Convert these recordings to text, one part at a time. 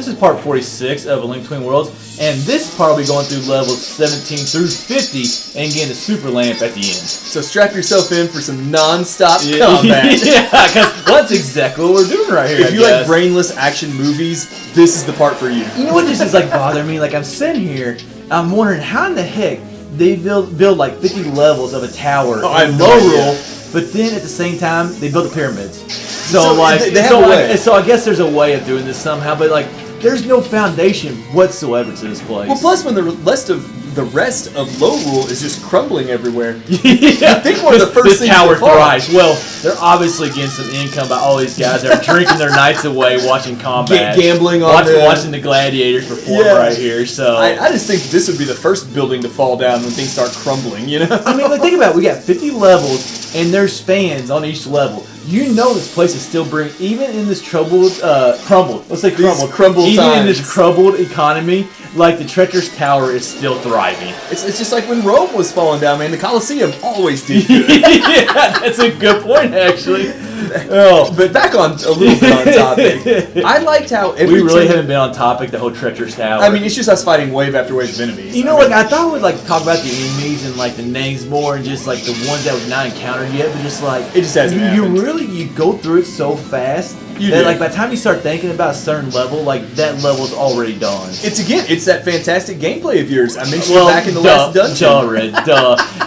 This is part 46 of A Link Between Worlds, and this part will be going through levels 17 through 50 and getting the super lamp at the end. So strap yourself in for some non-stop combat. Yeah, because that's exactly what we're doing right here. If you like brainless action movies, this is the part for you. You know what just is like bothering me? Like I'm sitting here, I'm wondering how in the heck they build like 50 levels of a tower in low rule, but then at the same time they build the pyramids. So like, they have a way. So I guess there's a way of doing this somehow, but like there's no foundation whatsoever to this place. Well, plus when the rest of low rule is just crumbling everywhere. Yeah. I think one of the first things tower thrives. Well, they're obviously getting some income by all these guys that are drinking their nights away, watching combat, gambling on watching the gladiators perform right here. So I just think this would be the first building to fall down when things start crumbling. You know? I mean, like, think about it. We got 50 levels, and there's fans on each level. You know this place is still even in this crumbled. Let's say crumbled. Even times. in this crumbled economy, like the Treacherous Tower is still thriving. It's just like when Rome was falling down, man. The Colosseum always did good. Yeah, that's a good point, actually. Oh, but back on a little bit on topic. I liked how we really haven't been on topic the whole Treacherous Tower. I mean, it's just us fighting wave after wave of enemies. You know, I thought we'd like talk about the enemies and like the names more, and just like the ones that we've not encountered yet. But just like it just hasn't happened. You go through it so fast that like by the time you start thinking about a certain level, like that level's already done. It's that fantastic gameplay of yours. I mentioned it back in the last dungeon.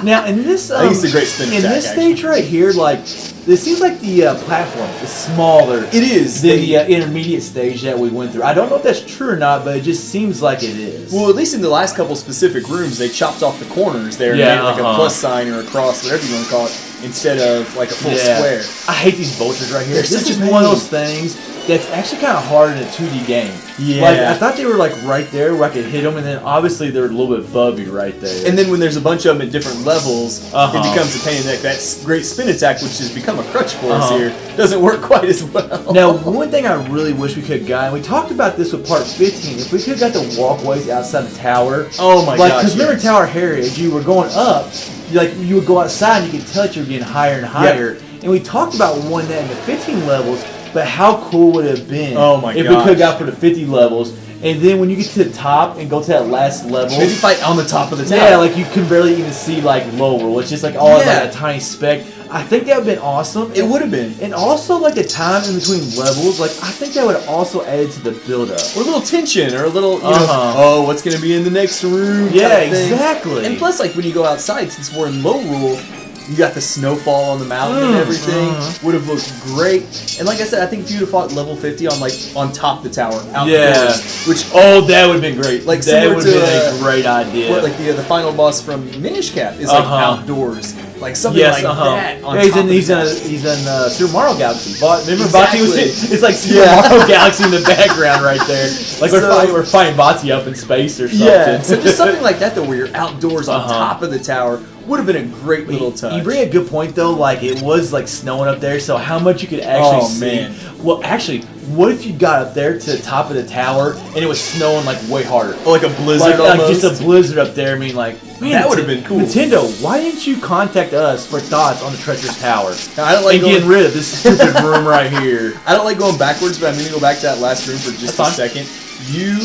Now in this, I think it's a great spin attack. In this stage right here, like. It seems like the platform is smaller. It is. Than the intermediate stage that we went through. I don't know if that's true or not, but it just seems like it is. Well, at least in the last couple specific rooms, they chopped off the corners there and made like a plus sign or a cross, whatever you want to call it, instead of like a full square. I hate these vultures right here. This is one of those things that's actually kind of hard in a 2D game. Yeah. Like, I thought they were like right there where I could hit them, and then obviously they're a little bit above you right there. And then when there's a bunch of them at different levels, it becomes a pain in the neck. That great spin attack, which has become a crutch for us here, doesn't work quite as well. Now, one thing I really wish we could have gotten, we talked about this with part 15, if we could have got the walkways outside the tower. Oh my gosh. Because remember Tower Heritage, you were going up, you would go outside and you could tell that you were getting higher and higher. Yep. And we talked about one that in the 15 levels, but how cool would it have been if we could have got for the 50 levels? And then when you get to the top and go to that last level, maybe fight on the top of the tower. Yeah, like you can barely even see like lower, which is like all like a tiny speck. I think that would have been awesome. It would have been. And also like the time in between levels, like I think that would have also added to the build up. Or a little tension, or a little, you know, what's going to be in the next room? Yeah, exactly. And plus, like when you go outside, since we're in low rule, you got the snowfall on the mountain and everything. Would have looked great. And like I said, I think if you'd have fought level 50 on top of the tower, outdoors, which that would have been great. Like that would have been a great idea. What, like the final boss from Minish Cap is like outdoors. Like something like that. On he's in Super Mario Galaxy. Remember Batsy was it's like Super Mario Galaxy in the background right there. Like we're fighting Batsy up in space or something. Yeah. So just something like that though, where you're outdoors on top of the tower. Would have been a great little touch. You bring a good point though, like it was like snowing up there, so how much you could actually see. Man. Well, actually, what if you got up there to the top of the tower and it was snowing like way harder? Oh, like a blizzard almost? Like just a blizzard up there. I mean, like, man, that would have been cool. Nintendo, why didn't you contact us for thoughts on the Treacherous Tower? Now, I don't like getting rid of this stupid room right here. I don't like going backwards, but I'm going to go back to that last room for just a second. You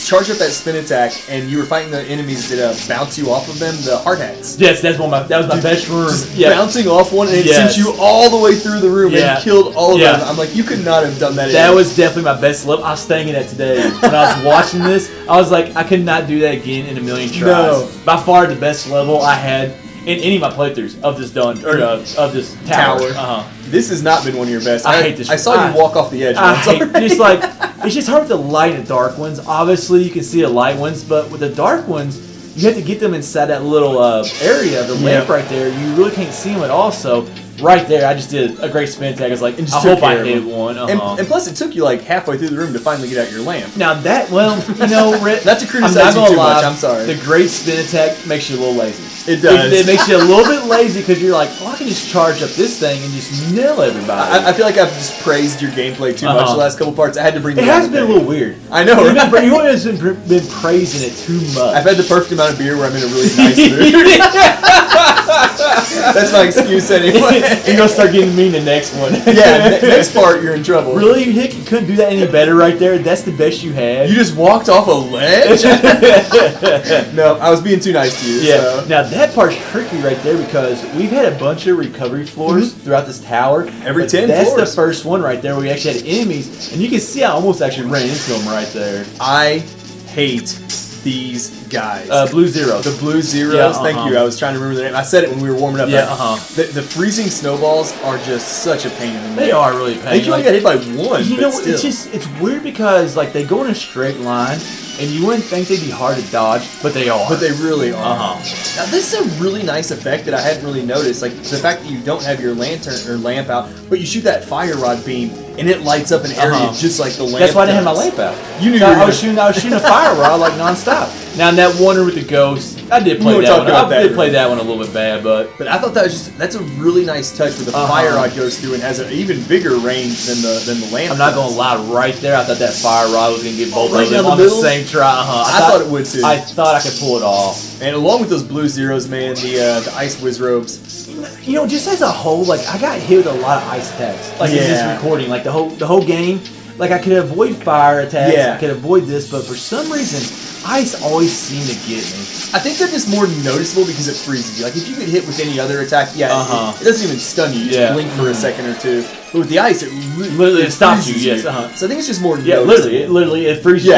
charge up that spin attack, and you were fighting the enemies that bounce you off of them, the hard hats. Yes, that was my best room. Just bouncing off one, and it sent you all the way through the room and killed all of them. I'm like, you could not have done that. That was definitely my best level. I was thinking that today when I was watching this. I was like, I could not do that again in a million tries. No. By far the best level I had in any of my playthroughs of this of this tower. This has not been one of your best. I hate this. I saw you walk off the edge. It's just hard with the light and dark ones. Obviously, you can see the light ones, but with the dark ones, you have to get them inside that little area, the lamp right there. You really can't see them at all. So right there, I just did a great spin attack. I was like, I hope I hit one. And plus, it took you like halfway through the room to finally get out your lamp. Now that, Rick, not to criticize you too much. I'm sorry. The great spin attack makes you a little lazy. It does. It makes you a little bit lazy because you're like, I can just charge up this thing and just nail everybody. I feel like I've just praised your gameplay too much the last couple parts. I had to bring it. It has been a little weird. I know. You haven't been praising it too much. I've had the perfect amount of beer where I'm in a really nice mood. That's my excuse anyway. You're gonna start getting mean the next one. Yeah, next part you're in trouble. Really, Hick? You couldn't do that any better right there? That's the best you had? You just walked off a ledge? No, I was being too nice to you. Yeah. So. Now that part's tricky right there because we've had a bunch of recovery floors throughout this tower. Every 10 that's floors. The first one right there where we actually had enemies, and you can see I almost actually ran into them right there. I hate these guys. Blue Zeros. The Blue Zeros. Yeah, Thank you. I was trying to remember their name. I said it when we were warming up. Yeah. The freezing snowballs are just such a pain in the neck. They are really pain. I think you only got hit by one. You know, it's weird because like they go in a straight line, and you wouldn't think they'd be hard to dodge, but they are. But they really are. Now this is a really nice effect that I hadn't really noticed. Like the fact that you don't have your lantern or lamp out, but you shoot that fire rod beam and it lights up an area just like the lamp. That's why I didn't have my lamp out. You knew so you were I was shooting a fire rod like nonstop. Now in that one room with the ghost, I did play that one. I did play that one a little bit bad, but I thought that was that's a really nice touch where the fire rod goes through and has an even bigger range than the lamp. I'm not gonna lie, right there, I thought that fire rod was gonna get both of them on the same try. I thought it would too. I thought I could pull it off. And along with those Blue Zeros, man, the ice whiz robes. You know, just as a whole, like I got hit with a lot of ice attacks. Like in this recording, like the whole game, like I could avoid fire attacks, I could avoid this, but for some reason, ice always seemed to get me. I think they're just more noticeable because it freezes you. Like if you get hit with any other attack, it doesn't even stun you. You just blink for a second or two. But with the ice, it literally stops you. Yes. So I think it's just more noticeable. It freezes you.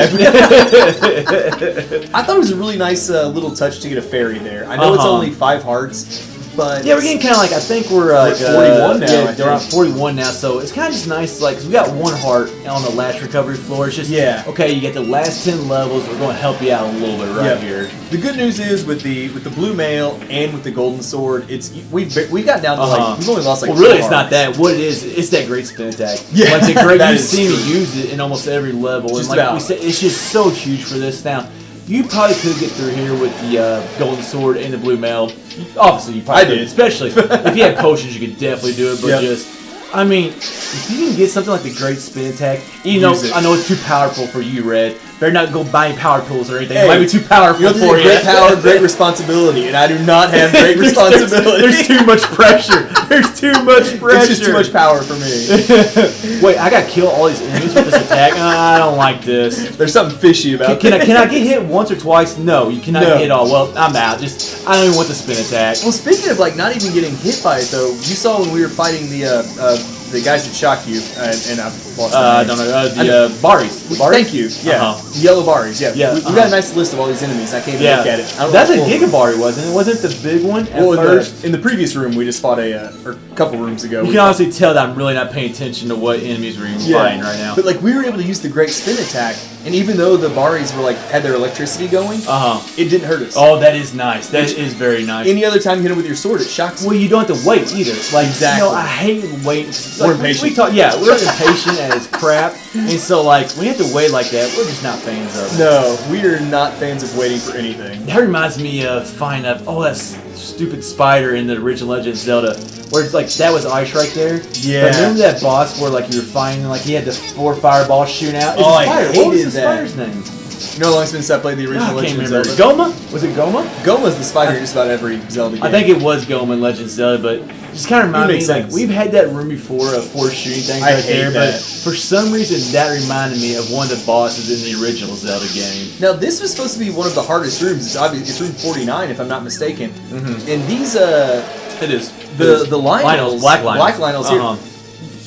I thought it was a really nice little touch to get a fairy there. I know it's only 5 hearts. But yeah, we're getting kind of like, I think we're at 41 now. Yeah, they're around 41 now, so it's kind of just nice, like, because we got 1 heart on the last recovery floor. It's just, okay, you get the last 10 levels, we're going to help you out a little bit here. The good news is with the blue mail and with the golden sword, we've got down to like, we've only lost like 4 really, hearts. it's not that. What it is, it's that great spin attack. Yeah, like the great, you've seen me use it in almost every level. Just and like we said, it's just so huge for this now. You probably could get through here with the golden sword and the blue mail. Obviously, you probably did. Especially if you had potions, you could definitely do it. But I mean, if you can get something like the great spin attack, I know it's too powerful for you, Red. Better not go buying power tools or anything. It might be too powerful for you. Great power, great responsibility, and I do not have great responsibility. There's too much pressure. There's too much pressure. It's just too much power for me. Wait, I got to kill all these enemies with this attack? I don't like this. There's something fishy about Can I get hit once or twice? No, you cannot get hit all. Well, I'm out. I don't even want the spin attack. Well, speaking of like not even getting hit by it though, you saw when we were fighting the guys that shocked you, and I've lost I don't know, the Baris. Thank you. Yeah. The yellow Baris. Yeah. We got a nice list of all these enemies. I can't even look at it. That's a Gigabari, wasn't it? Wasn't it the big one at first? In the previous room, we just fought or a couple rooms ago. You can honestly tell that I'm really not paying attention to what enemies we're even fighting right now. But like we were able to use the great spin attack, and even though the Baris were like had their electricity going, it didn't hurt us. Oh, that is nice. That is very nice. Any other time you hit it with your sword, it shocks you. Well, you don't have to wait either. Like I hate waiting. We're impatient. We're impatient as crap, and so like when you have to wait like that, we're just not fans of it. No, we are not fans of waiting for anything. That reminds me of finding that stupid spider in the original Legend of Zelda, where it's like that was ice right there. Yeah. But remember that boss where like you were finding like he had the 4 fireballs shooting out? I hated what was the spider's name? You know how long it's been since I played the original Legend of Zelda? Goma? Was it Goma? Goma's the spider in just about every Zelda game. I think it was Goma in Legend of Zelda, but it just kind of reminded me, like, we've had that room before of 4 shooting things right there, but for some reason that reminded me of one of the bosses in the original Zelda game. Now, this was supposed to be one of the hardest rooms. It's room 49, if I'm not mistaken. And these, it is. The Lionels, Black Lionels here.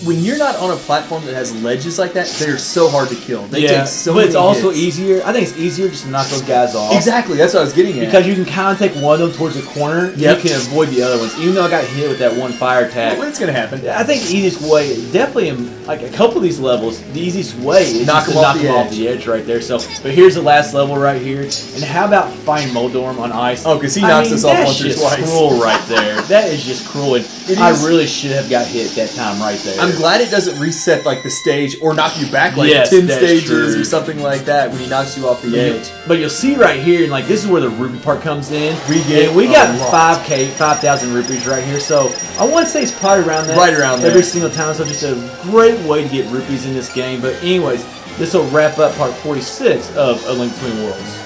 When you're not on a platform that has ledges like that, they're so hard to kill. They take so many But it's also hits. easier. I think it's easier just to knock those guys off. Exactly, that's what I was getting at. Because you can kind of take one of them towards the corner, and you can avoid the other ones. Even though I got hit with that one fire attack. Well, it's going to happen. I think the easiest way, definitely in like a couple of these levels, the easiest way is knock them off the edge right there. So, but here's the last level right here. And how about find Moldorm on ice? Oh, because he knocks us off once or twice. That's cruel right there. That is just cruel. And I really should have got hit that time right there. I'm glad it doesn't reset like the stage or knock you back like 10 stages or something like that when he knocks you off the edge. But you'll see right here, and like this is where the rupee part comes in. We got 5,000 rupees right here, so I want to say it's probably around that. Right around there. Every single time, so just a great way to get rupees in this game. But anyways, this will wrap up part 46 of A Link Between Worlds.